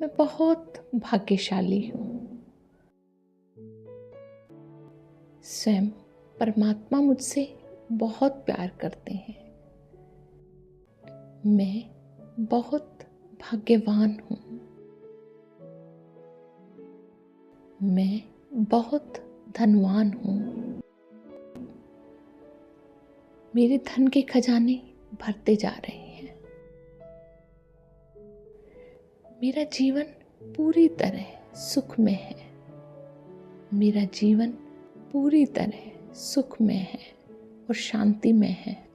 मैं बहुत भाग्यशाली हूँ। स्वयं परमात्मा मुझसे बहुत प्यार करते हैं। मैं बहुत भाग्यवान हूँ। मैं बहुत धनवान हूँ। मेरे धन के खजाने भरते जा रहे हैं। मेरा जीवन पूरी तरह सुखमय है। मेरा जीवन पूरी तरह सुखमय है और शांतिमय है।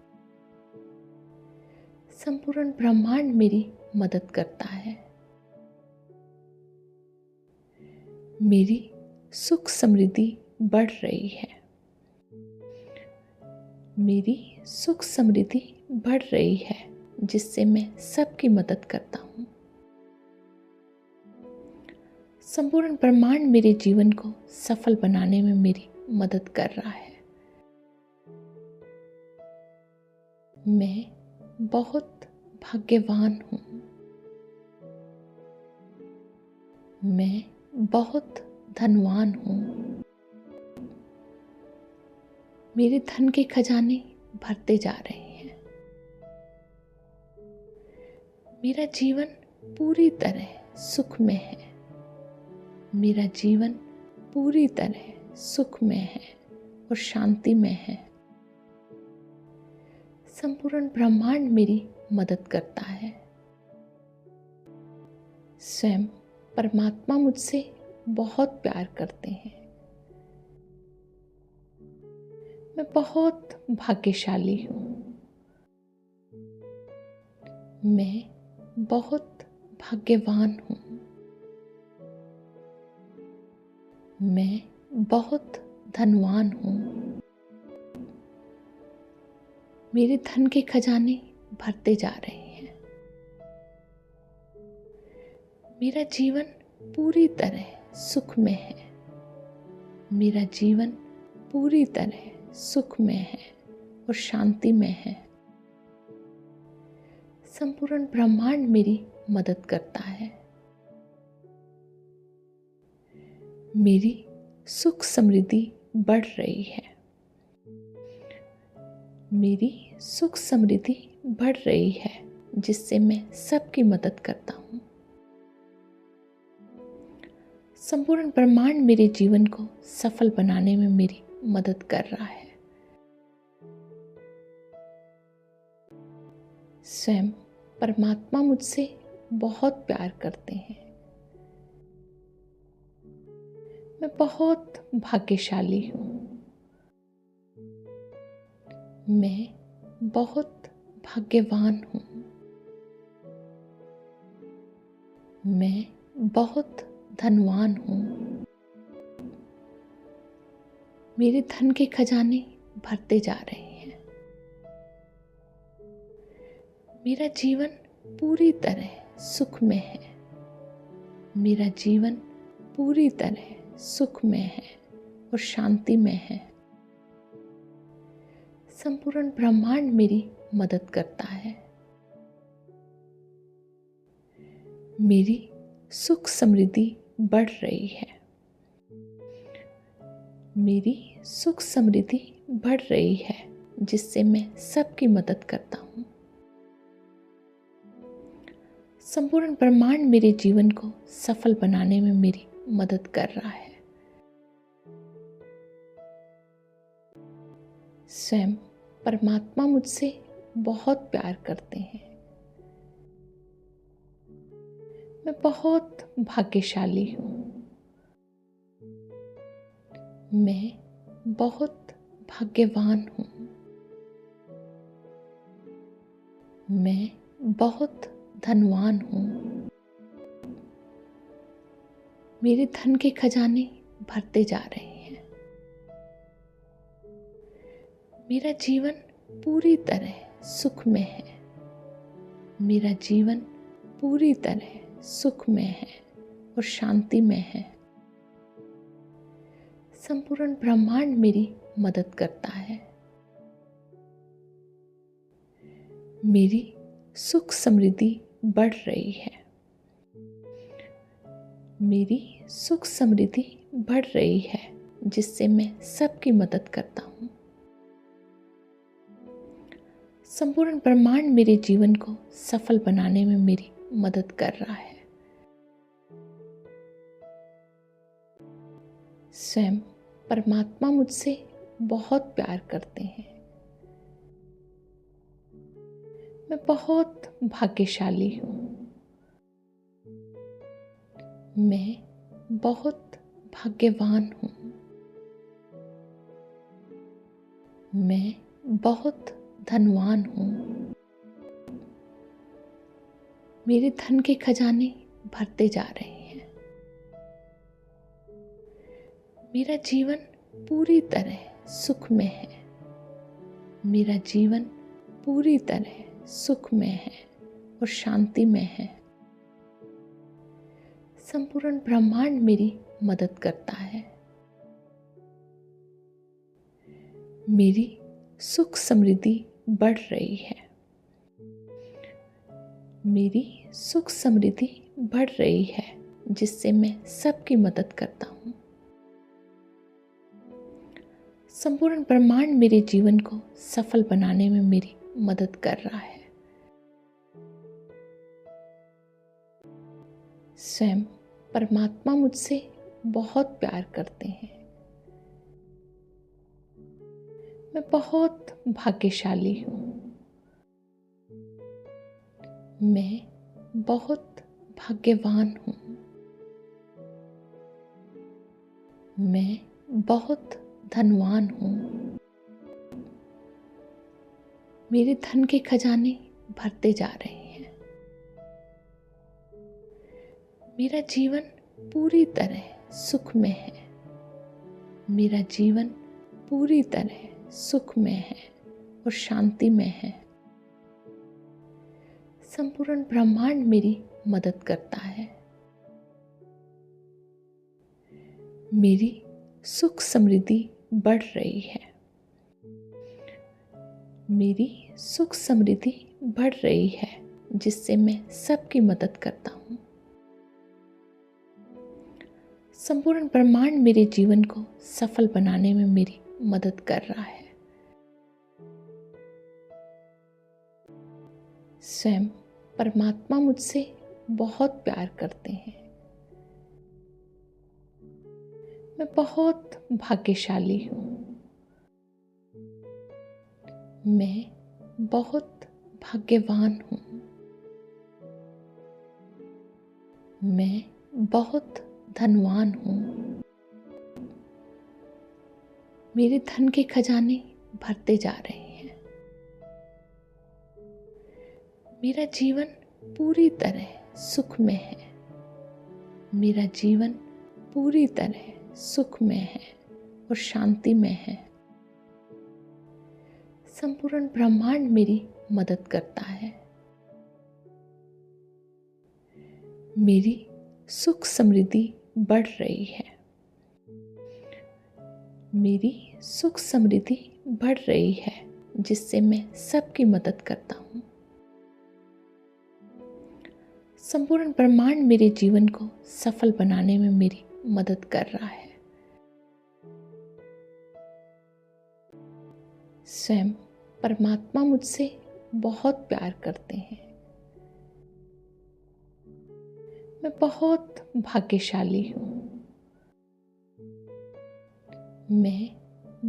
संपूर्ण ब्रह्मांड मेरी मदद करता है। मेरी सुख समृद्धि बढ़ रही है। मेरी सुख समृद्धि बढ़ रही है, जिससे मैं सबकी मदद करता हूँ। संपूर्ण ब्रह्मांड मेरे जीवन को सफल बनाने में मेरी मदद कर रहा है। मैं बहुत भाग्यवान हूँ। मैं बहुत धनवान हूँ। मेरे धन के खजाने भरते जा रहे हैं। मेरा जीवन पूरी तरह सुखमय है। मेरा जीवन पूरी तरह सुखमय है और शांतिमय है। संपूर्ण ब्रह्मांड मेरी मदद करता है। स्वयं परमात्मा मुझसे बहुत प्यार करते हैं। मैं बहुत भाग्यशाली हूँ। मैं बहुत भाग्यवान हूँ। मैं बहुत धनवान हूँ। मेरे धन के खजाने भरते जा रहे हैं। मेरा जीवन पूरी तरह सुखमय है। मेरा जीवन पूरी तरह सुखमय है और शांतिमय है। संपूर्ण ब्रह्मांड मेरी मदद करता है। मेरी सुख समृद्धि बढ़ रही है। मेरी सुख समृद्धि बढ़ रही है, जिससे मैं सबकी मदद करता हूँ। संपूर्ण ब्रह्मांड मेरे जीवन को सफल बनाने में मेरी मदद कर रहा है। स्वयं परमात्मा मुझसे बहुत प्यार करते हैं। मैं बहुत भाग्यशाली हूँ। मैं बहुत भाग्यवान हूँ। मैं बहुत धनवान हूँ। मेरे धन के खजाने भरते जा रहे हैं। मेरा जीवन पूरी तरह सुखमय है। मेरा जीवन पूरी तरह सुखमय है और शांतिमय है। संपूर्ण ब्रह्मांड मेरी मदद करता है। मेरी सुख समृद्धि बढ़ रही है। मेरी सुख समृद्धि बढ़ रही है, जिससे मैं सबकी मदद करता हूँ। संपूर्ण ब्रह्मांड मेरे जीवन को सफल बनाने में मेरी मदद कर रहा है। स्वयं परमात्मा मुझसे बहुत प्यार करते हैं। मैं बहुत भाग्यशाली हूँ। मैं बहुत भाग्यवान हूँ। मैं बहुत धनवान हूँ। मेरे धन के खजाने भरते जा रहे हैं। मेरा जीवन पूरी तरह सुखमय है। मेरा जीवन पूरी तरह सुखमय है और शांतिमय है। संपूर्ण ब्रह्मांड मेरी मदद करता है। मेरी सुख समृद्धि बढ़ रही है। मेरी सुख समृद्धि बढ़ रही है, जिससे मैं सबकी मदद करता हूँ। संपूर्ण ब्रह्मांड मेरे जीवन को सफल बनाने में मेरी मदद कर रहा है। स्वयं परमात्मा मुझसे बहुत प्यार करते हैं। मैं बहुत भाग्यशाली हूँ। मैं बहुत भाग्यवान हूँ। मैं बहुत धनवान हूँ। मेरे धन के खजाने भरते जा रहे हैं। मेरा जीवन पूरी तरह सुखमय है। मेरा जीवन पूरी तरह सुखमय है और शांतिमय है। संपूर्ण ब्रह्मांड मेरी मदद करता है। मेरी सुख समृद्धि बढ़ रही है। मेरी सुख समृद्धि बढ़ रही है, जिससे मैं सबकी मदद करता हूँ। संपूर्ण ब्रह्मांड मेरे जीवन को सफल बनाने में मेरी मदद कर रहा है। स्वयं परमात्मा मुझसे बहुत प्यार करते हैं। मैं बहुत भाग्यशाली हूँ। मैं बहुत भाग्यवान हूँ। मैं बहुत धनवान हूँ। मेरे धन के खजाने भरते जा रहे हैं। मेरा जीवन पूरी तरह सुखमय है। मेरा जीवन पूरी तरह सुखमय है और शांतिमय है। संपूर्ण ब्रह्मांड मेरी मदद करता है। मेरी सुख समृद्धि बढ़ रही है। मेरी सुख समृद्धि बढ़ रही है, जिससे मैं सबकी मदद करता हूँ। संपूर्ण ब्रह्मांड मेरे जीवन को सफल बनाने में मेरी मदद कर रहा है। स्वयं परमात्मा मुझसे बहुत प्यार करते हैं। मैं बहुत भाग्यशाली हूँ। मैं बहुत भाग्यवान हूँ। मैं बहुत धनवान हूँ। मेरे धन के खजाने भरते जा रहे हैं। मेरा जीवन पूरी तरह सुखमय है। मेरा जीवन पूरी तरह सुखमय है और शांतिमय है। संपूर्ण ब्रह्मांड मेरी मदद करता है। मेरी सुख समृद्धि बढ़ रही है। मेरी सुख समृद्धि बढ़ रही है, जिससे मैं सबकी मदद करता हूँ। संपूर्ण ब्रह्मांड मेरे जीवन को सफल बनाने में मेरी मदद कर रहा है। स्वयं परमात्मा मुझसे बहुत प्यार करते हैं। मैं बहुत भाग्यशाली हूँ। मैं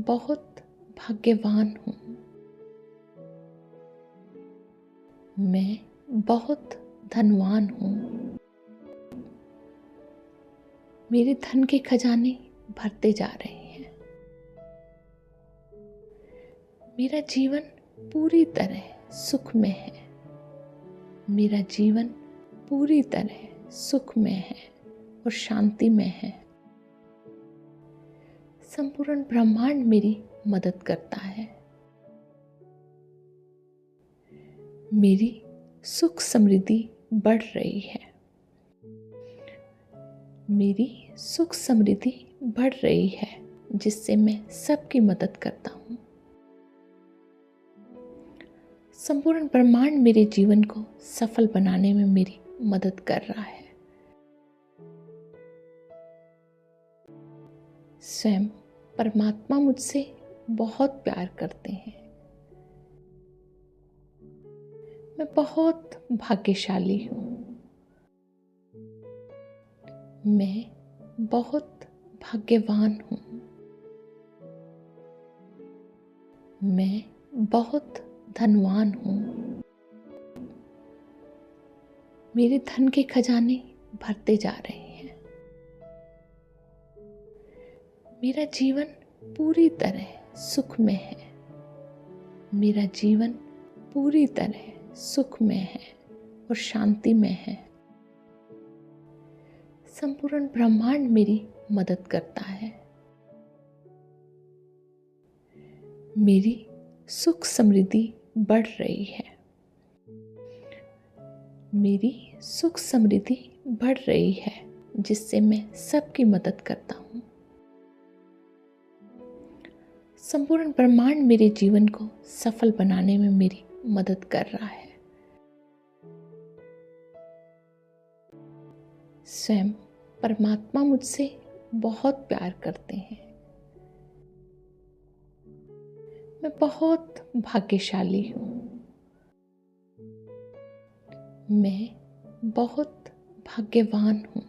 बहुत भाग्यवान हूँ। मैं बहुत धनवान हूँ। मेरे धन के खजाने भरते जा रहे हैं। मेरा जीवन पूरी तरह सुखमय है। मेरा जीवन पूरी तरह सुखमय है और शांतिमय है। संपूर्ण ब्रह्मांड मेरी मदद करता है। मेरी सुख समृद्धि बढ़ रही है। मेरी सुख समृद्धि बढ़ रही है, जिससे मैं सबकी मदद करता हूँ। संपूर्ण ब्रह्मांड मेरे जीवन को सफल बनाने में मेरी मदद कर रहा है। स्वयं परमात्मा मुझसे बहुत प्यार करते हैं। मैं बहुत भाग्यशाली हूँ। मैं बहुत भाग्यवान हूँ। मैं बहुत धनवान हूँ। मेरे धन के खजाने भरते जा रहे हैं। मेरा जीवन पूरी तरह सुखमय है। मेरा जीवन पूरी तरह सुखमय है और शांतिमय है। संपूर्ण ब्रह्मांड मेरी मदद करता है। मेरी सुख समृद्धि बढ़ रही है। मेरी सुख समृद्धि बढ़ रही है, जिससे मैं सबकी मदद करता हूँ। संपूर्ण ब्रह्मांड मेरे जीवन को सफल बनाने में मेरी मदद कर रहा है। स्वयं परमात्मा मुझसे बहुत प्यार करते हैं। मैं बहुत भाग्यशाली हूँ। मैं बहुत भाग्यवान हूँ।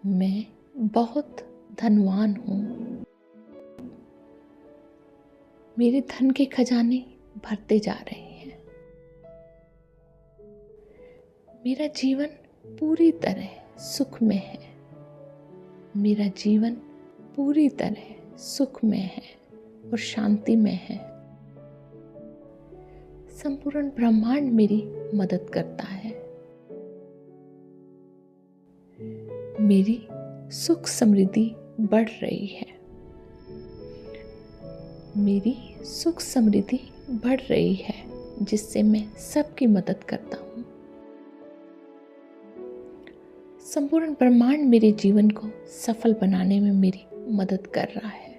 मैं बहुत धनवान हूँ। मेरे धन के खजाने भरते जा रहे हैं। मेरा जीवन पूरी तरह सुखमय है। मेरा जीवन पूरी तरह सुखमय है और शांतिमय है। संपूर्ण ब्रह्मांड मेरी मदद करता है। मेरी सुख समृद्धि बढ़ रही है। मेरी सुख समृद्धि बढ़ रही है, जिससे मैं सबकी मदद करता हूँ। संपूर्ण ब्रह्मांड मेरे जीवन को सफल बनाने में मेरी मदद कर रहा है।